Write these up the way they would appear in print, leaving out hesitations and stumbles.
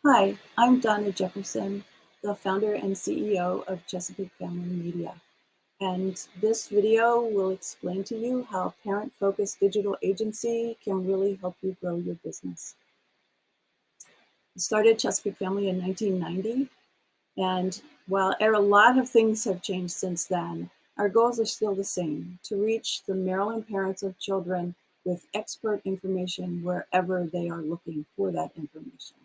Hi, I'm Donna Jefferson, the founder and CEO of Chesapeake Family Media. And this video will explain to you how parent-focused digital agency can really help you grow your business. I started Chesapeake Family in 1990, and while a lot of things have changed since then, our goals are still the same: to reach the Maryland parents of children with expert information wherever they are looking for that information.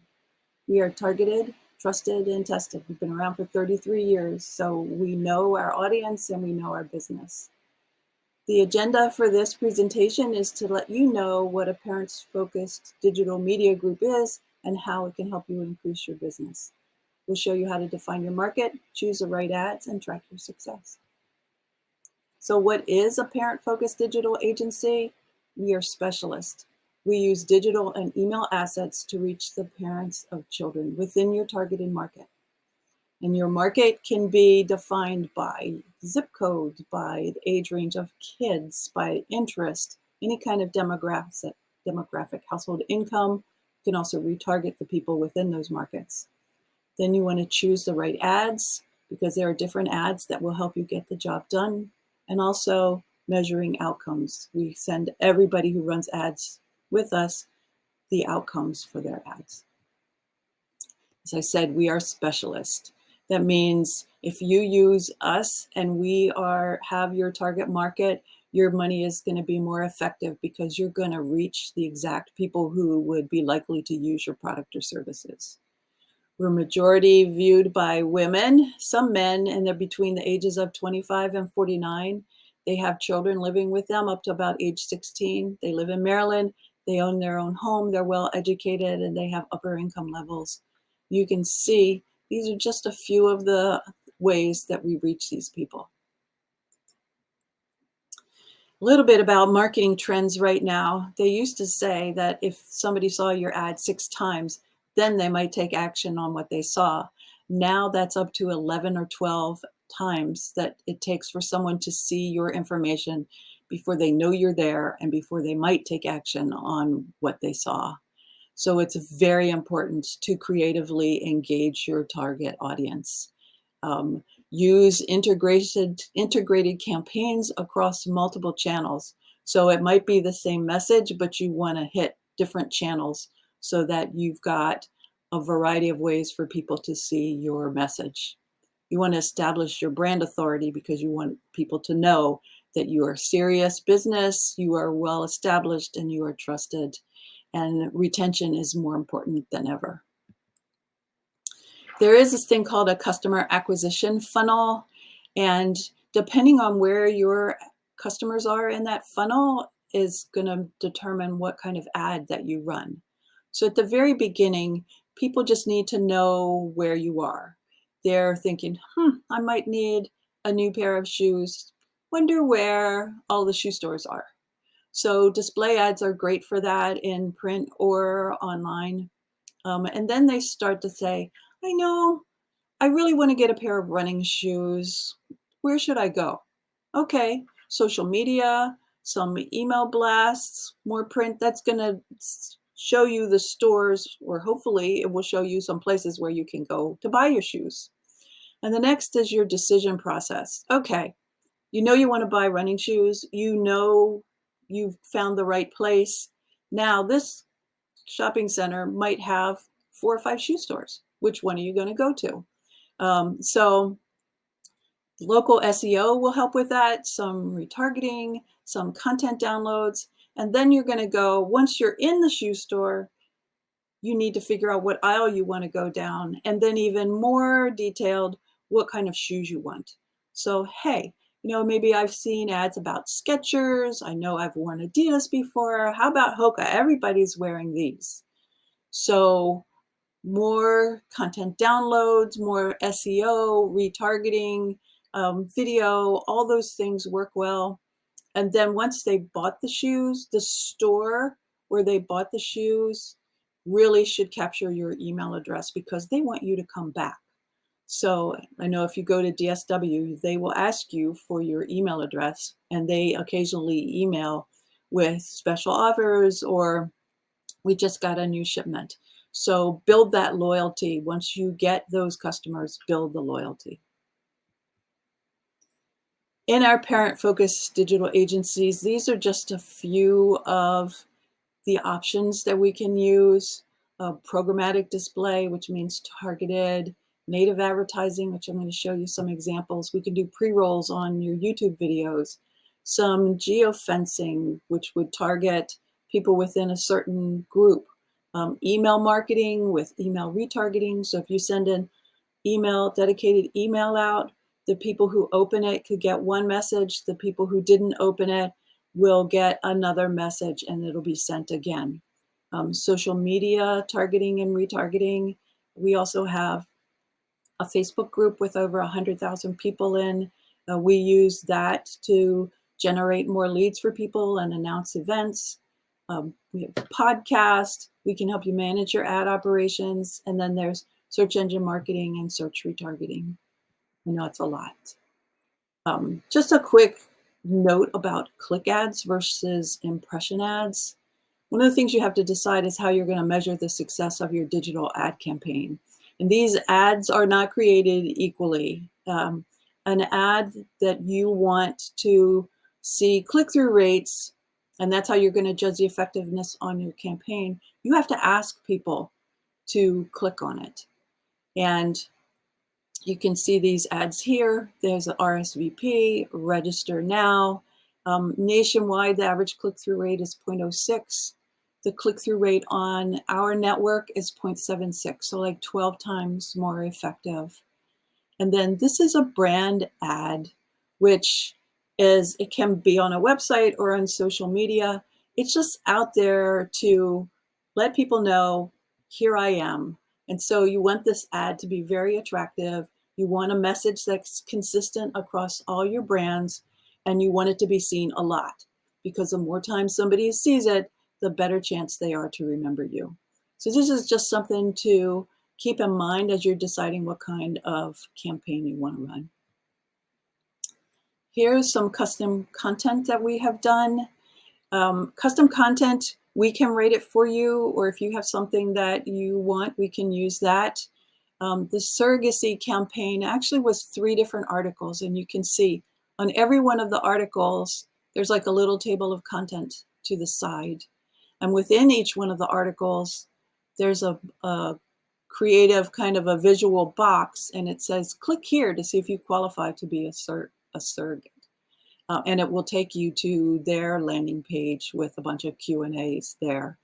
We are targeted, trusted, and tested. We've been around for 33 years, so we know our audience and we know our business. The agenda for this presentation is to let you know what a parents-focused digital media group is and how it can help you increase your business. We'll show you how to define your market, choose the right ads, and track your success. So what is a parent-focused digital agency? We are specialists. We use digital and email assets to reach the parents of children within your targeted market. And your market can be defined by zip code, by the age range of kids, by interest, any kind of demographic, household income. You can also retarget the people within those markets. Then you want to choose the right ads, because there are different ads that will help you get the job done. And also measuring outcomes. We send everybody who runs ads with us the outcomes for their ads. As I said, we are specialists. That means if you use us and we have your target market, your money is going to be more effective because you're going to reach the exact people who would be likely to use your product or services. We're majority viewed by women, some men, and they're between the ages of 25 and 49. They have children living with them up to about age 16. They live in Maryland. They own their own home. They're well educated and they have upper income levels. You can see these are just a few of the ways that we reach these people. A little bit about marketing trends right now. They used to say that if somebody saw your ad 6 times, then they might take action on what they saw. Now that's up to 11 or 12 times that it takes for someone to see your information before they know you're there and before they might take action on what they saw. So it's very important to creatively engage your target audience. Use integrated campaigns across multiple channels. So it might be the same message, but you want to hit different channels so that you've got a variety of ways for people to see your message. You want to establish your brand authority because you want people to know that you are serious business, you are well established, and you are trusted. And retention is more important than ever. There is this thing called a customer acquisition funnel, and depending on where your customers are in that funnel is going to determine what kind of ad that you run. So at the very beginning, people just need to know where you are. They're thinking, I might need a new pair of shoes. Wonder where all the shoe stores are. So display ads are great for that in print or online. And then they start to say, I know, I really want to get a pair of running shoes. Where should I go? Okay, social media, some email blasts, more print. That's going to show you the stores, or hopefully it will show you some places where you can go to buy your shoes. And the next is your decision process. Okay, you know you want to buy running shoes. You know you've found the right place. Now this shopping center might have 4 or 5 shoe stores. Which one are you going to go to? So local SEO will help with that, some retargeting, some content downloads, and then you're going to go, once you're in the shoe store, you need to figure out what aisle you want to go down, and then even more detailed, what kind of shoes you want. So, hey, maybe I've seen ads about Skechers. I know I've worn Adidas before. How about Hoka? Everybody's wearing these. So more content downloads, more SEO, retargeting, video, all those things work well. And then once they bought the shoes, the store where they bought the shoes really should capture your email address because they want you to come back. So I know if you go to DSW, they will ask you for your email address, and they occasionally email with special offers or we just got a new shipment. So build that loyalty. Once you get those customers, build the loyalty. In our parent-focused digital agencies, these are just a few of the options that we can use. Programmatic display, which means targeted, native advertising, which I'm going to show you some examples. We can do pre-rolls on your YouTube videos, some geofencing, which would target people within a certain group, email marketing with email retargeting. So if you send an dedicated email out, the people who open it could get one message. The people who didn't open it will get another message, and it'll be sent again. Social media targeting and retargeting. We also have a Facebook group with over 100,000 people in. We use that to generate more leads for people and announce events. We have a podcast. We can help you manage your ad operations. And then there's search engine marketing and search retargeting. I know it's a lot. Just a quick note about click ads versus impression ads. One of the things you have to decide is how you're going to measure the success of your digital ad campaign. And these ads are not created equally. An ad that you want to see click-through rates, and that's how you're going to judge the effectiveness on your campaign, you have to ask people to click on it. And you can see these ads here. There's an RSVP, register now. Nationwide, the average click-through rate is 0.06. The click-through rate on our network is 0.76, so like 12 times more effective. And then this is a brand ad, which it can be on a website or on social media. It's just out there to let people know, here I am. And so you want this ad to be very attractive. You want a message that's consistent across all your brands, and you want it to be seen a lot, because the more times somebody sees it, the better chance they are to remember you. So this is just something to keep in mind as you're deciding what kind of campaign you want to run. Here's some custom content that we have done. Custom content, we can rate it for you, or if you have something that you want, we can use that. The surrogacy campaign actually was 3 different articles, and you can see on every one of the articles, there's like a little table of content to the side. And within each one of the articles, there's a creative kind of a visual box, and it says, click here to see if you qualify to be a surrogate. And it will take you to their landing page with a bunch of Q&As there.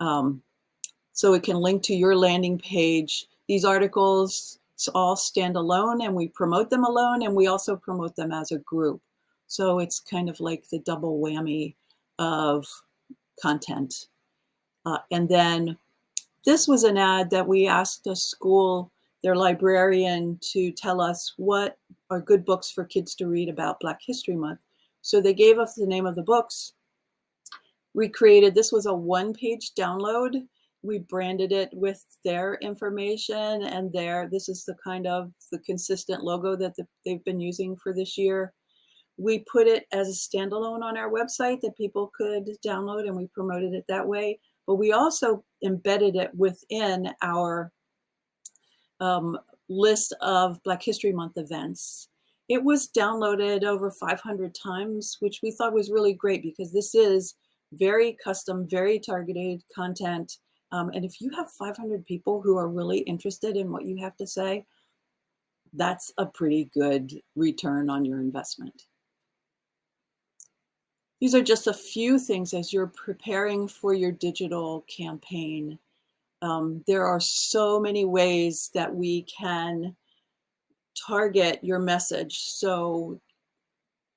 So it can link to your landing page. These articles all stand alone, and we promote them alone, and we also promote them as a group. So it's kind of like the double whammy of content. And then this was an ad that we asked a school, their librarian, to tell us what are good books for kids to read about Black History Month. So they gave us the name of the books. This was a 1-page download. We branded it with their information, and this is the kind of the consistent logo that they've been using for this year. We put it as a standalone on our website that people could download, and we promoted it that way. But we also embedded it within our list of Black History Month events. It was downloaded over 500 times, which we thought was really great, because this is very custom, very targeted content. And if you have 500 people who are really interested in what you have to say, that's a pretty good return on your investment. These are just a few things as you're preparing for your digital campaign. There are so many ways that we can target your message. So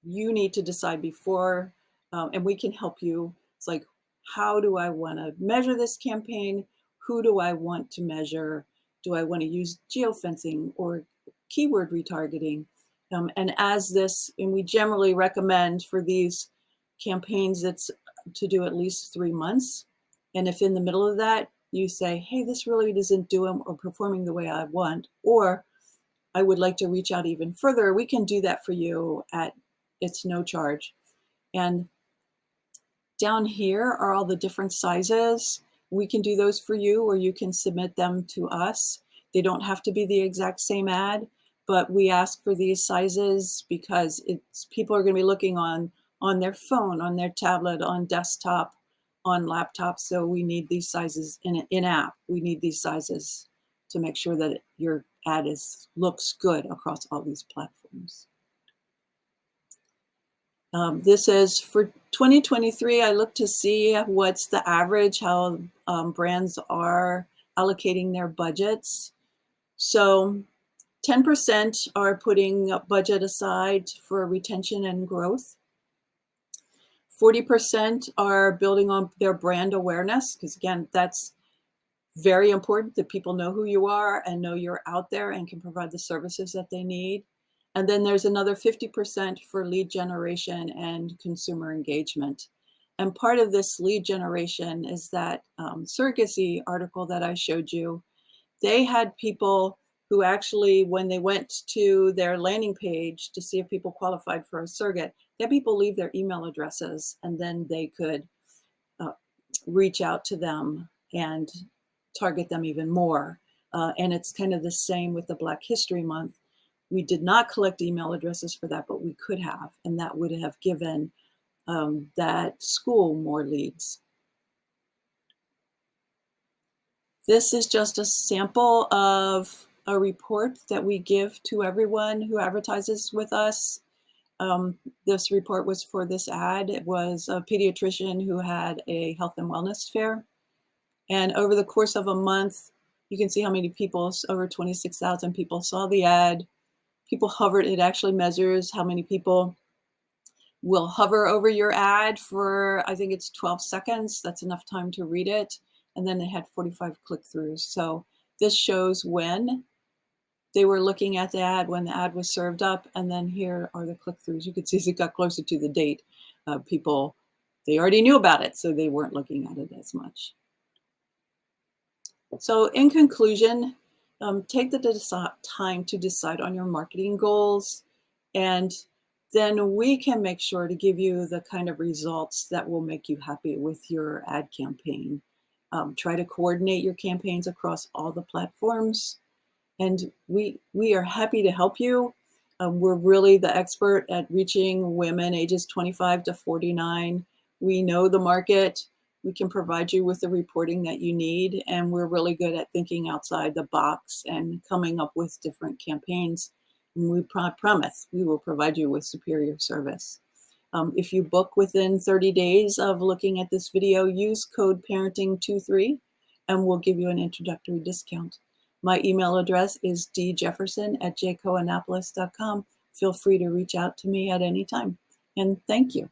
you need to decide before, and we can help you. It's like, how do I want to measure this campaign? Who do I want to measure? Do I want to use geofencing or keyword retargeting? And we generally recommend for these campaigns, it's to do at least 3 months. And if in the middle of that, you say, hey, this really isn't doing or performing the way I want, or I would like to reach out even further, we can do that for you it's no charge. And down here are all the different sizes. we can do those for you, or you can submit them to us. They don't have to be the exact same ad, but we ask for these sizes because people are going to be looking on their phone, on their tablet, on desktop, on laptop. So we need these sizes in app. We need these sizes to make sure that your ad looks good across all these platforms. This is for 2023. I look to see what's the average, how brands are allocating their budgets. So 10% are putting a budget aside for retention and growth. 40% are building on their brand awareness, because again, that's very important that people know who you are and know you're out there and can provide the services that they need. And then there's another 50% for lead generation and consumer engagement. And part of this lead generation is that surrogacy article that I showed you. They had people who actually, when they went to their landing page to see if people qualified for a surrogate, they had people leave their email addresses, and then they could reach out to them and target them even more. And it's kind of the same with the Black History Month. We did not collect email addresses for that, but we could have, and that would have given that school more leads. This is just a sample of a report that we give to everyone who advertises with us. This report was for this ad. It was a pediatrician who had a health and wellness fair. And over the course of a month, you can see how many people, over 26,000 people saw the ad. People hovered. It actually measures how many people will hover over your ad for, I think it's 12 seconds. That's enough time to read it. And then they had 45 click-throughs. So this shows when they were looking at the ad, when the ad was served up, and then here are the click-throughs. You could see as it got closer to the date, people, they already knew about it, so they weren't looking at it as much. So in conclusion, take the time to decide on your marketing goals, and then we can make sure to give you the kind of results that will make you happy with your ad campaign. Try to coordinate your campaigns across all the platforms, and we are happy to help you. We're really the expert at reaching women ages 25 to 49. We know the market. We can provide you with the reporting that you need, and we're really good at thinking outside the box and coming up with different campaigns. And we promise we will provide you with superior service. If you book within 30 days of looking at this video, use code parenting23 and we'll give you an introductory discount. My email address is djefferson@jcoannapolis.com. Feel free to reach out to me at any time. And thank you.